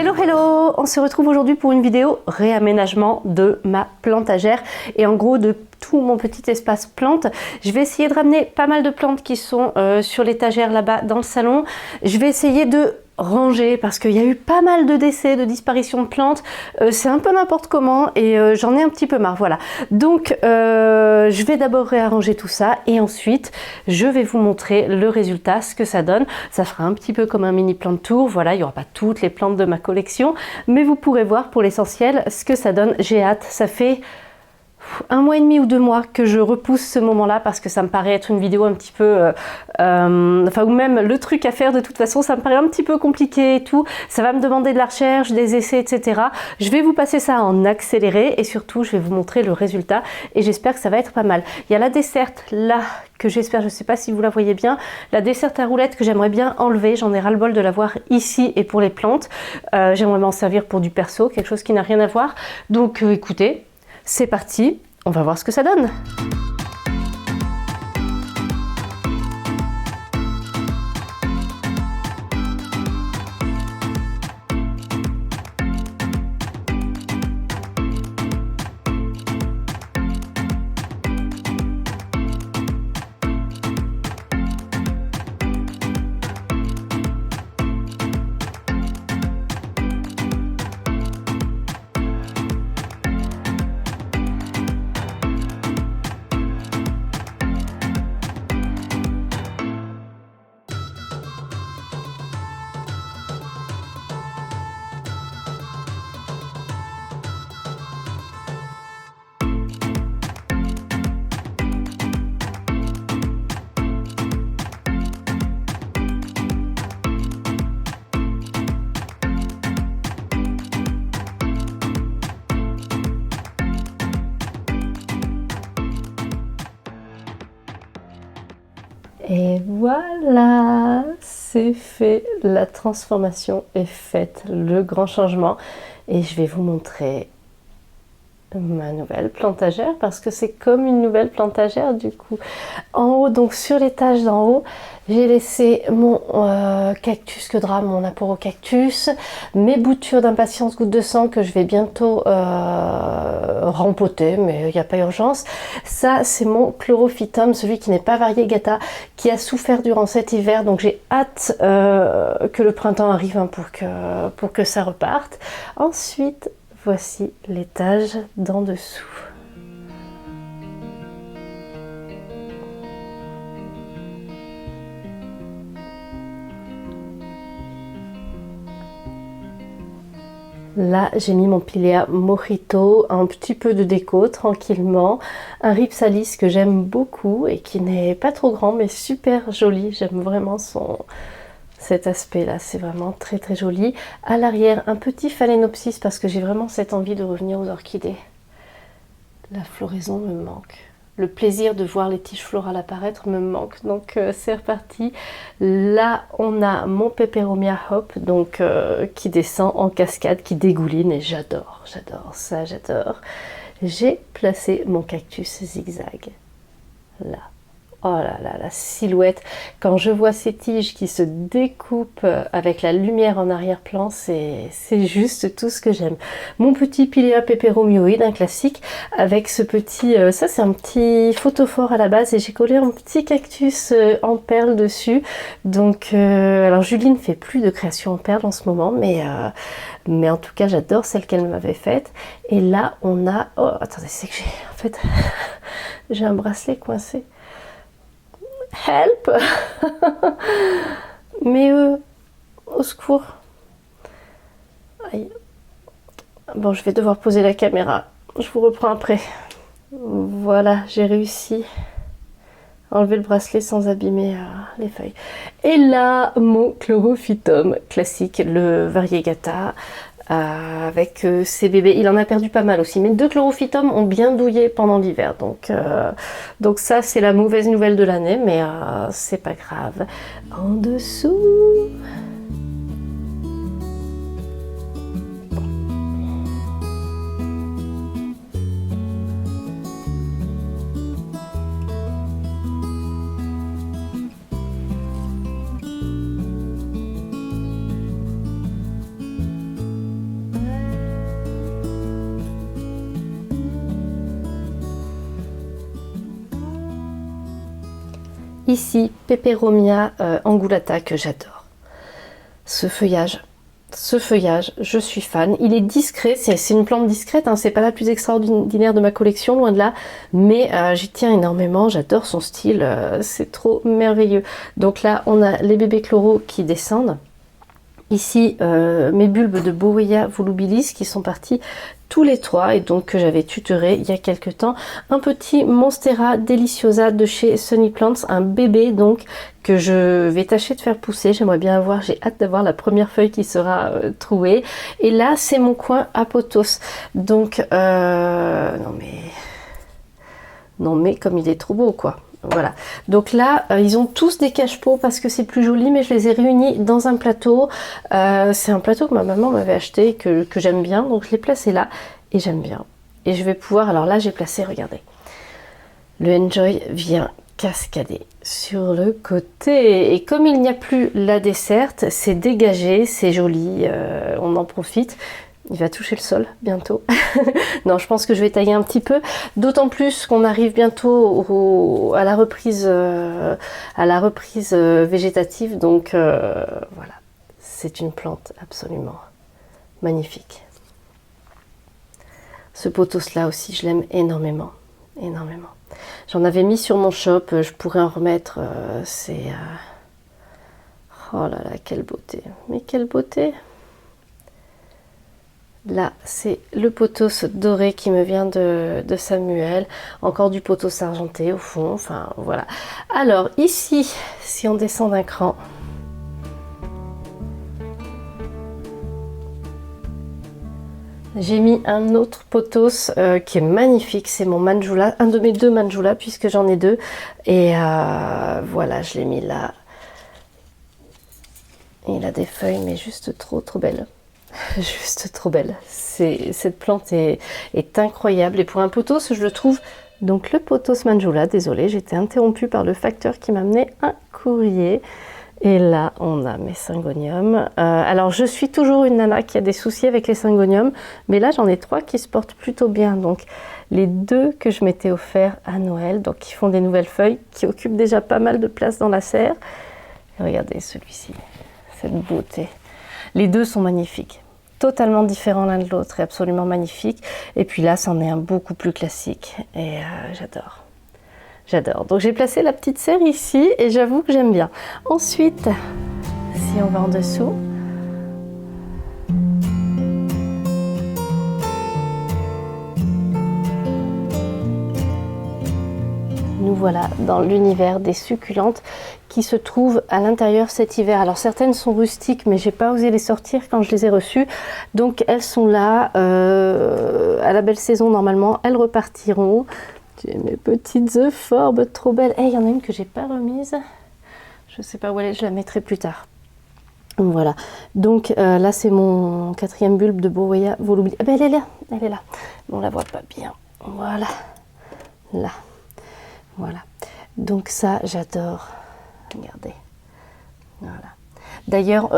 Hello hello, on se retrouve aujourd'hui pour une vidéo réaménagement de ma plantagère et en gros de tout mon petit espace plantes. Je vais essayer de ramener pas mal de plantes qui sont sur l'étagère là-bas dans le salon. Je vais essayer de ranger parce qu'il y a eu pas mal de décès, de disparitions de plantes. C'est un peu n'importe comment et j'en ai un petit peu marre, voilà. Donc je vais d'abord réarranger tout ça et ensuite je vais vous montrer le résultat, ce que ça donne. Ça fera un petit peu comme un mini plant tour, voilà, il n'y aura pas toutes les plantes de ma collection, mais vous pourrez voir pour l'essentiel ce que ça donne. J'ai hâte, ça fait 1 mois et demi ou 2 mois que je repousse ce moment-là parce que ça me paraît être une vidéo un petit peu enfin, ou même le truc à faire de toute façon, ça me paraît un petit peu compliqué et tout. Ça va me demander de la recherche, des essais, etc. Je vais vous passer ça en accéléré et surtout je vais vous montrer le résultat et j'espère que ça va être pas mal. Il y a la desserte là que j'espère, je ne sais pas si vous la voyez bien, la desserte à roulettes que j'aimerais bien enlever. J'en ai ras-le-bol de la voir ici et pour les plantes. J'aimerais m'en servir pour du perso, quelque chose qui n'a rien à voir. Donc écoutez, c'est parti, on va voir ce que ça donne. Et voilà, c'est fait, la transformation est faite, le grand changement. Et je vais vous montrer ma nouvelle plantagère parce que c'est comme une nouvelle plantagère du coup. En haut, donc sur l'étage d'en haut, j'ai laissé mon cactus que drame, mon Aporocactus, mes boutures d'impatience goutte de sang que je vais bientôt rempoter, mais il n'y a pas urgence. Ça, c'est mon Chlorophytum, celui qui n'est pas variegata, qui a souffert durant cet hiver, donc j'ai hâte que le printemps arrive hein, pour que ça reparte. Ensuite, voici l'étage d'en dessous. Là, j'ai mis mon Pilea Mojito, un petit peu de déco, tranquillement. Un Rhipsalis que j'aime beaucoup et qui n'est pas trop grand, mais super joli. J'aime vraiment cet aspect-là, c'est vraiment très très joli. À l'arrière, un petit Phalaenopsis parce que j'ai vraiment cette envie de revenir aux orchidées. La floraison me manque. Le plaisir de voir les tiges florales apparaître me manque, donc c'est reparti. Là, on a mon Peperomia Hop, donc qui descend en cascade, qui dégouline, et j'adore ça, j'adore. J'ai placé mon cactus zigzag, là. Oh là là, la silhouette, quand je vois ces tiges qui se découpent avec la lumière en arrière-plan, c'est juste tout ce que j'aime. Mon petit Pilea peperomioide, un classique, avec ce petit, ça c'est un petit photophore à la base et j'ai collé un petit cactus en perles dessus. Donc, alors Julie ne fait plus de création en perles en ce moment, mais en tout cas j'adore celle qu'elle m'avait faite. Et là on a, oh attendez, c'est que j'ai, en fait, j'ai un bracelet coincé. Help. Mais au secours. Aïe. Bon, je vais devoir poser la caméra. Je vous reprends après. Voilà, j'ai réussi à enlever le bracelet sans abîmer les feuilles. Et là, mon Chlorophytum classique, le variegata, avec ses bébés. Il en a perdu pas mal aussi, mais 2 Chlorophytum ont bien douillé pendant l'hiver, donc ça c'est la mauvaise nouvelle de l'année, mais c'est pas grave. En dessous, Ici, Peperomia angulata que j'adore. Ce feuillage, je suis fan. Il est discret, c'est une plante discrète, hein, c'est pas la plus extraordinaire de ma collection, loin de là, mais j'y tiens énormément, j'adore son style, c'est trop merveilleux. Donc là, on a les bébés chloraux qui descendent. Ici, mes bulbes de Bowea volubilis qui sont partis tous les trois et donc que j'avais tutoré il y a quelques temps. Un petit Monstera deliciosa de chez Sunny Plants, un bébé donc que je vais tâcher de faire pousser. J'aimerais bien avoir, j'ai hâte d'avoir la première feuille qui sera trouée. Et là, c'est mon coin apothos. Donc, non mais comme il est trop beau quoi. Voilà, donc là ils ont tous des cache-pots parce que c'est plus joli, mais je les ai réunis dans un plateau. C'est un plateau que ma maman m'avait acheté, que j'aime bien, donc je l'ai placé là et j'aime bien. Et je vais pouvoir, alors là j'ai placé, regardez, le Enjoy vient cascader sur le côté et comme il n'y a plus la desserte, c'est dégagé, c'est joli, on en profite. Il va toucher le sol bientôt. Non, je pense que je vais tailler un petit peu. D'autant plus qu'on arrive bientôt à la reprise, végétative. Donc voilà, c'est une plante absolument magnifique. Ce pothos là aussi, je l'aime énormément, énormément. J'en avais mis sur mon shop. Je pourrais en remettre. Oh là là, quelle beauté! Mais quelle beauté! Là, c'est le pothos doré qui me vient de Samuel. Encore du pothos argenté au fond. Enfin, voilà. Alors, ici, si on descend d'un cran, j'ai mis un autre pothos qui est magnifique. C'est mon Manjula, un de mes deux Manjula, puisque j'en ai deux. Et voilà, je l'ai mis là. Il a des feuilles, mais juste trop belles. Juste trop belle. Cette plante est incroyable et pour un pothos je le trouve. Donc le pothos Manjula, désolé, j'étais interrompue par le facteur qui m'a amené un courrier. Et là on a mes syngoniums. Alors je suis toujours une nana qui a des soucis avec les syngoniums, mais là j'en ai trois qui se portent plutôt bien. Donc les deux que je m'étais offert à Noël, donc qui font des nouvelles feuilles, qui occupent déjà pas mal de place dans la serre. Et regardez celui-ci, cette beauté. Les deux sont magnifiques. Totalement différents l'un de l'autre et absolument magnifique. Et puis là, c'en est un beaucoup plus classique et j'adore. J'adore. Donc j'ai placé la petite serre ici et j'avoue que j'aime bien. Ensuite, si on va en dessous, nous voilà dans l'univers des succulentes qui se trouvent à l'intérieur cet hiver. Alors certaines sont rustiques, mais j'ai pas osé les sortir quand je les ai reçues. Donc elles sont là à la belle saison normalement. Elles repartiront. J'ai mes petites euphorbes trop belles. Et il y en a une que j'ai pas remise. Je sais pas où elle est, je la mettrai plus tard. Voilà. Donc là c'est mon quatrième bulbe de Bowea volubilis. Ah ben elle est là, elle est là. On la voit pas bien. Voilà. Là. Voilà. Donc ça j'adore. Regardez, voilà. D'ailleurs,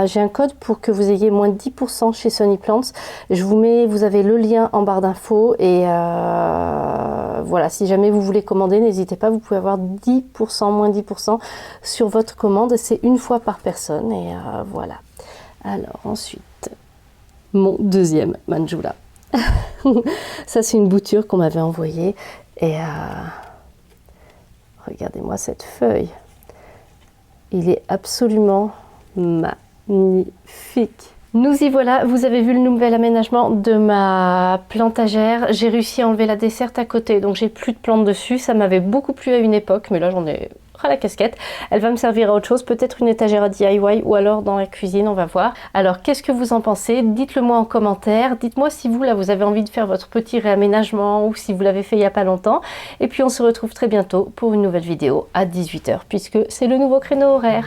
j'ai un code pour que vous ayez moins de 10% chez Sunny Plants. Vous avez le lien en barre d'infos et voilà, si jamais vous voulez commander, n'hésitez pas, vous pouvez avoir 10%, moins 10% sur votre commande. C'est une fois par personne et voilà. Alors ensuite, mon deuxième Manjula. Ça c'est une bouture qu'on m'avait envoyée et regardez-moi cette feuille. Il est absolument magnifique. Nous y voilà, vous avez vu le nouvel aménagement de ma plantagère. J'ai réussi à enlever la desserte à côté, donc j'ai plus de plantes dessus. Ça m'avait beaucoup plu à une époque, mais là j'en ai ras la casquette. Elle va me servir à autre chose, peut-être une étagère à DIY ou alors dans la cuisine, on va voir. Alors qu'est-ce que vous en pensez? Dites-le moi en commentaire. Dites-moi si vous, là, vous avez envie de faire votre petit réaménagement ou si vous l'avez fait il n'y a pas longtemps. Et puis on se retrouve très bientôt pour une nouvelle vidéo à 18 h puisque c'est le nouveau créneau horaire.